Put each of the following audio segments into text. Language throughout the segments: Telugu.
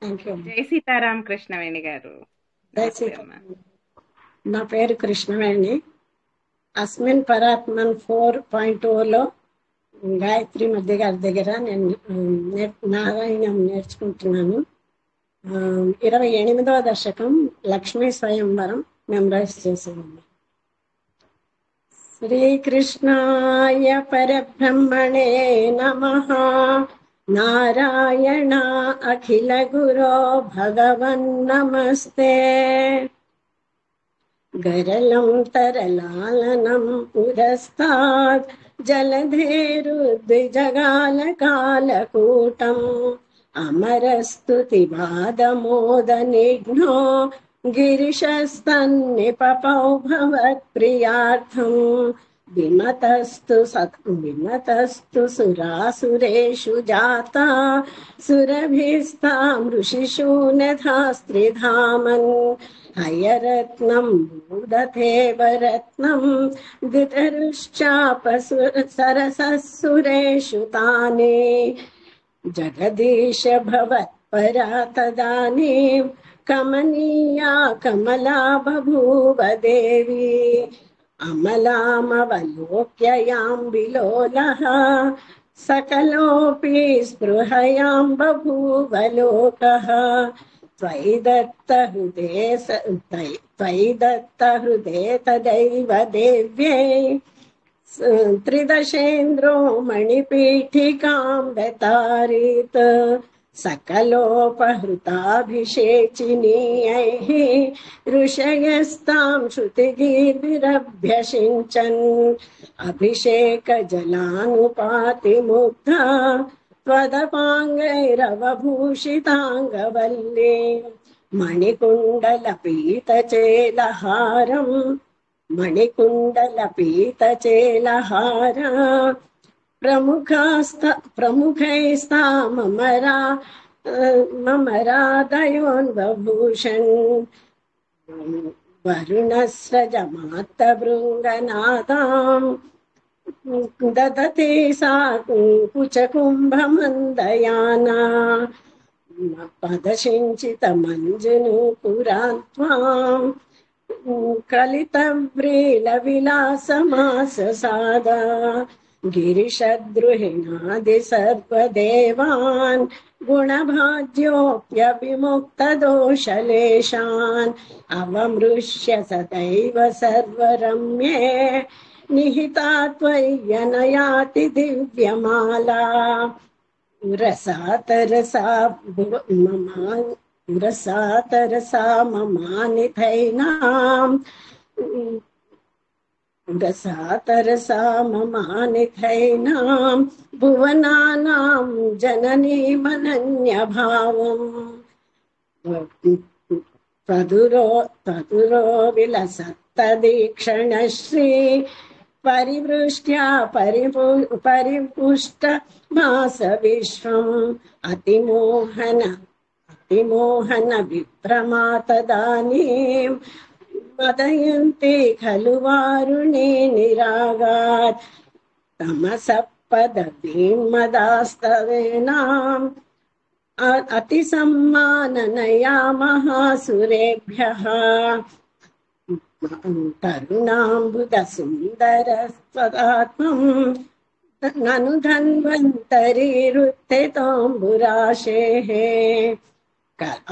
థ్యాంక్ యూ అమ్మ. జై సీతారాం కృష్ణవేణి గారు. జై నమస్తే అమ్మా. సీతారాం. నా పేరు కృష్ణవేణి. అస్మిన్ పరాత్మన్ 4.0లో గాయత్రి మధ్య గారి దగ్గర నేను నారాయణం నేర్చుకుంటున్నాను. 28వ దశకం లక్ష్మీ స్వయంవరం మెమరైజ్ చేశాను. శ్రీకృష్ణాయ పరబ్రహ్మణే నమః. నారాయణ అఖిల గురో భగవన్ నమస్తే. గరళం తరలాలనం పురస్తాద్ జలధేరుద్విజగాల కాలకూటం అమరస్తుతి బాధమోద నిఘ్నో గిరిశస్తన్నిపపౌ భవత్ప్రియార్థం. విమతస్తు సురాసురేషు జాతా సురభిస్తాం ఋషిశూన్యధాస్త్రిధామన్. హయరత్నం భూదథేవరత్నం సరసస్సురేషు తానే. జగదీశ భవత్పరా తదానీం కమనీయా కమలా బభూవ దేవి. అమలామవలోక్యయాం విలోలః సకలోపి స్పృహయాం బభూవ లోకః. త్వయి దత్త హృదే తదైవ దేవ్యై త్రిదశేంద్రో మణిపీఠికాం దతారీత్. సకలోపహృతాభిషేచినీయైః ఋషయస్తాం శృతిగీర్భిరభ్యషించన్. అభిషేక జలానుపాతిముగ్ధా త్వదపాంగైరవభూషితాంగవల్లే. మణికుండల పీతచేలహారం మణికుండలపీతచేలహార ప్రముఖాస్తామరాదయోన్వభూషణ్. వరుణస్రజమాత్తభృంగనాదాం దదతే సా కుచకుంభమందయానా. పదశించిత మంజును పురాత్వాం కలితవ్రీల విలాసమాససాదా. గిరిశద్రుహిణాది సర్వదేవాన్ గుణభాజ్యోప్యవిముక్తదోషలేశాన్. అవమృశ్య సదైవ సర్వరమ్యే నిహితా త్వయ్యనయాతి దివ్యమాలా. ఉరసాతరసా మమానిథైనాం భువనానాం జననీమనన్యభావం. తదురో విలసత్తదీక్షణశ్రీ పరివృష్ట్యా పరిపుష్ట మాస విశ్వం. అతిమోహన విప్రమాతదానీం మదయంతి ఖలు వారుణీ నిరాగాత్. తమసః పదవీం మదాస్తవేనాం అతి సమ్మాననయా మహాసురేభ్యః. తరుణాంబుద సుందర స్వదాత్మం నను ధన్వంతరీరుత్థితోంబురాశేః.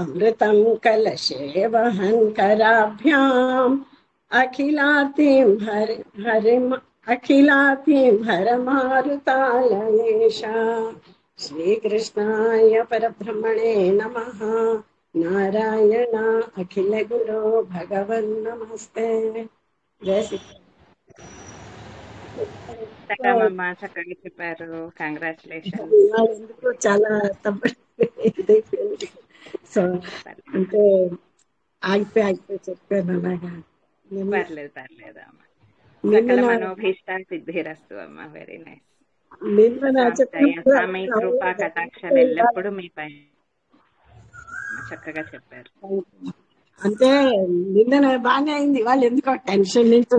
అమృతం కలశే వహన్ కరాభ్యాం అఖిలార్తిం హరమారుతాలయేషా. శ్రీకృష్ణాయ పరబ్రహ్మణే నమః. నారాయణ అఖిల గురో భగవన్ నమస్తే. జయ సీతారామమ్మ, చక్కగా చెప్పారు. కంగ్రాచులేషన్. ఎందుకు చాలా తప్పైపోయింది. సో అంటే ఆగిపోయి చెప్పాను అలాగా. పర్లేదు అమ్మ. సకల మనోభీష్ట సిద్ధిరస్తు అమ్మ. Very nice. స్వామి కృపా కటాక్షాలు ఎల్లప్పుడూ మీ పైన. చక్కగా చెప్పారు. అంటే నిన్న బాగానే అయింది. వాళ్ళు ఎందుకో టెన్షన్ నుంచి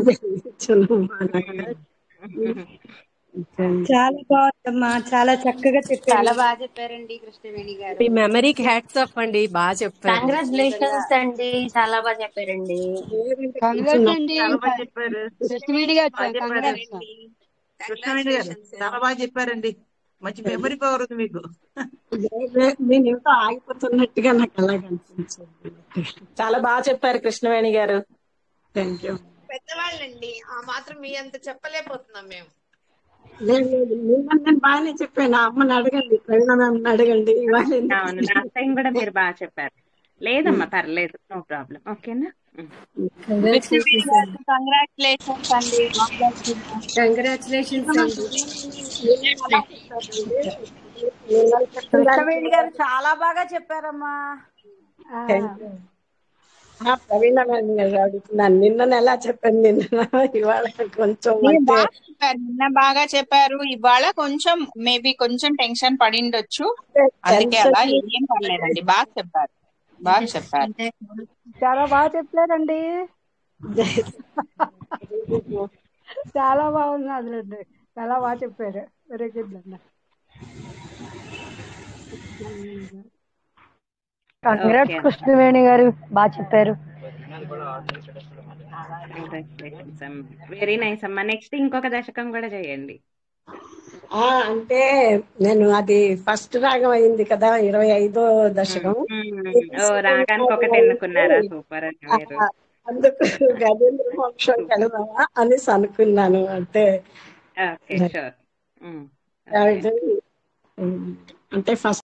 చాలా బాగుందమ్మా, చాలా చక్కగా చెప్పారు. చాలా బాగా చెప్పారండి కృష్ణవేణి గారు. మీ మెమరీకి హ్యాట్స్ ఆఫ్ అండి, బాగా చెప్పారు. కంగ్రాచులేషన్స్ అండి, చాలా బాగా చెప్పారండి. కంగ్రాట్స్ అండి చాలా బాగా చెప్పారు. కృష్ణవేణి గారు. బాగా చెప్పారు. కంగ్రాట్స్. కృష్ణవేణి గారు చాలా బాగా చెప్పారండి. మంచి మెమరీ పవర్ ఉంది మీకు. నేను ఇంకా ఆగిపోతున్నట్టుగా నాకు అలాగ అనిపించింది. చాలా బాగా చెప్పారు కృష్ణవేణి గారు. Thank you. పెద్దవాళ్ళండి, ఆ మాత్రం మీ అంత చెప్పలేకపోతున్నాం మేము. లేదు నేను బాగానే చెప్పాను. అమ్మని అడగండి, ప్రవీణ మ్యామ్ని అడగండి. ఇవాళ అవును, లాస్ట్ టైం కూడా మీరు బాగా చెప్పారు. లేదమ్మా పర్లేదు, నో ప్రాబ్లం. ఓకేనా? కంగ్రాచులేషన్స్ అండి. కంగ్రాచులేషన్స్ అండి. కృష్ణవేణి గారు చాలా బాగా చెప్పారమ్మా. ప్రవీణ మ్యామ్ గారు అడుగుతున్నాను, నిన్న ఎలా చెప్పాను, నిన్న ఇవాళ కొంచెం నిన్న బాగా చెప్పారు, ఇవాళ కొంచెం మేబీ కొంచెం టెన్షన్ పడిండొచ్చు, అందుకే అలా. ఏం పర్లేదండి, బాగా చెప్పారు, బాగా చెప్పారు. చాలా బాగా చెప్పారండి. చాలా బాగుంది అదండి, చాలా బాగా చెప్పారు. వెరీ గుడ్ అన్న. కంగ్రాట్స్ కృష్ణవేణి గారు, బాగా చెప్పారు. వెరీ నైస్ అమ్మా. నెక్స్ట్ ఇంకొక దశకం కూడా చేయండి. అంటే నేను అది ఫస్ట్ రాగం అయింది కదా, 25వ దశకం. ఓ, రాగానికి ఒకటి ఎన్నుకున్నారా? సూపర్ అండి మీరు. అందుకు గజేంద్ర మోక్షం కలదామా అనేసి అనుకున్నాను. అంటే ఓకే, షూర్. అంటే ఫస్ట్